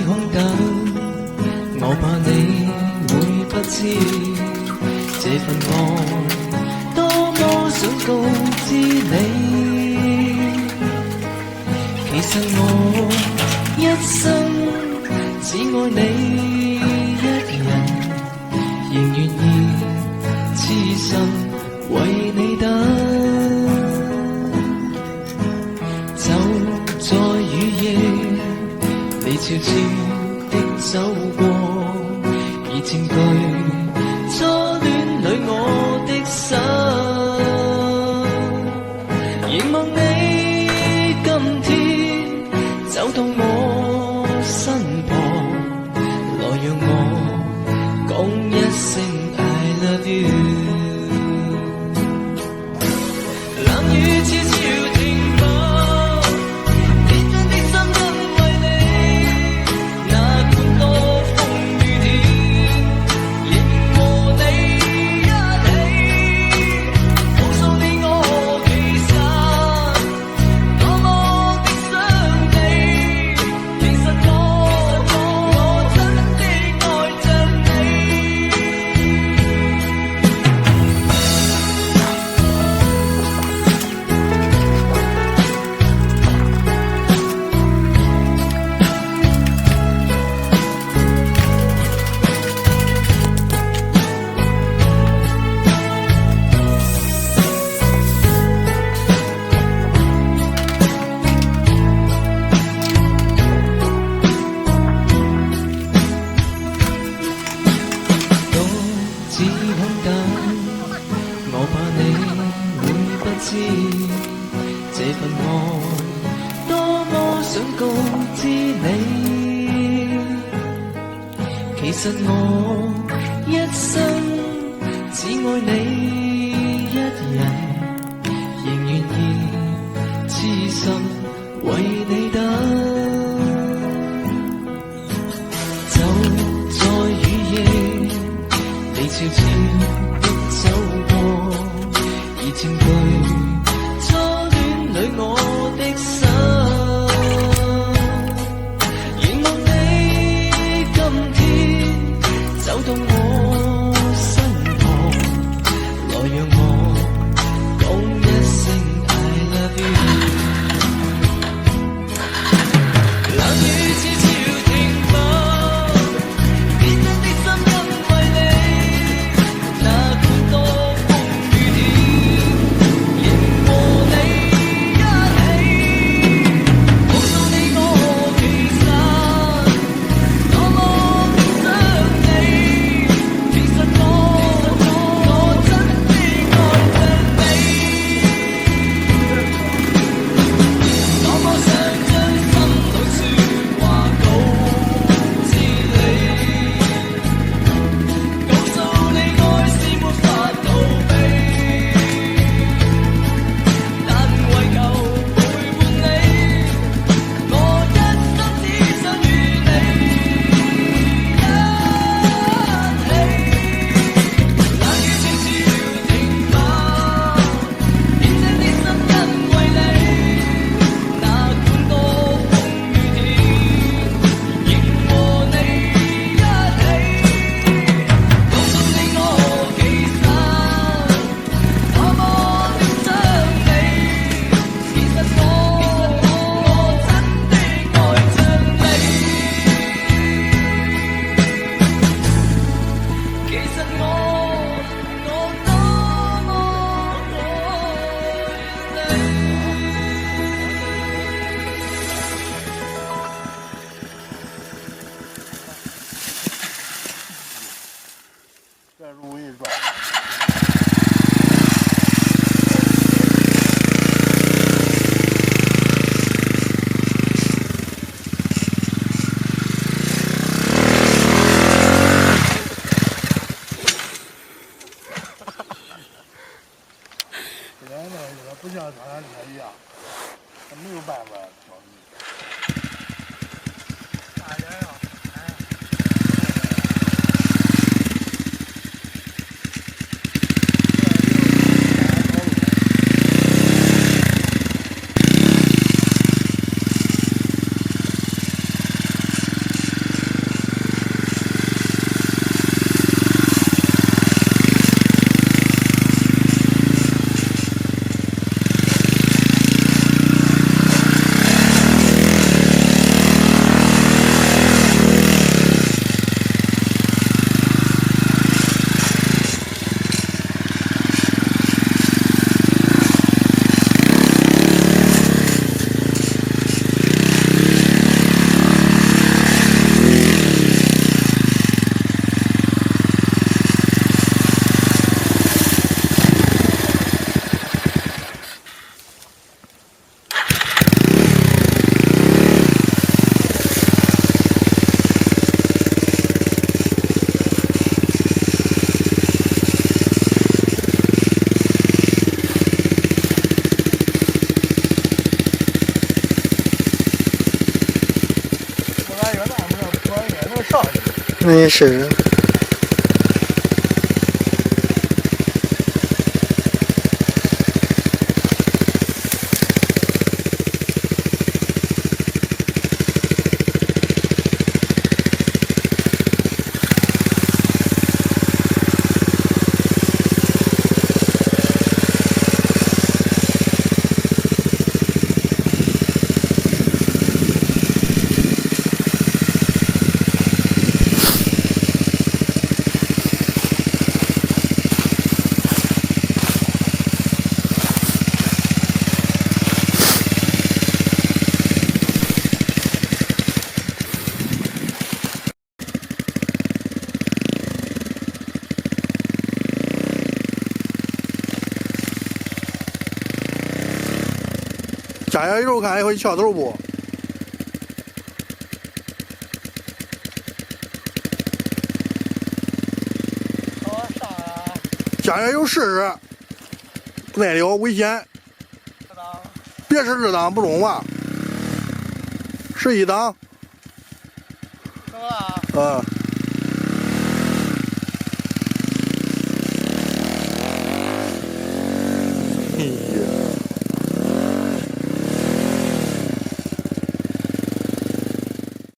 空等，我怕你會不知這份愛多麼想告知你。其實我一生只愛你一人，仍願意痴心為你等。走在雨夜，你悄悄的走過，已佔據初戀裏我的心。凝望你今天走到我身旁，來讓我講一聲 I love you。 冷雨悄悄停泊，跌進的心因為你，哪管多風雨天，仍和你一起，告訴你我其實多麼的想你，其實我真的愛着你。獨自空等，我怕你會不知這份愛多麼想告知你。其實我一生只愛你一人，仍願意痴心為你等。走在雨夜，你悄悄的走過，已佔據初戀裏我的心。凝望你今天走到我身旁，來讓我講一聲 I love you。上去。那你试试。加下油看还会翘头不？加下油试试，耐溜危险。别使2档不中吧？11档。中了。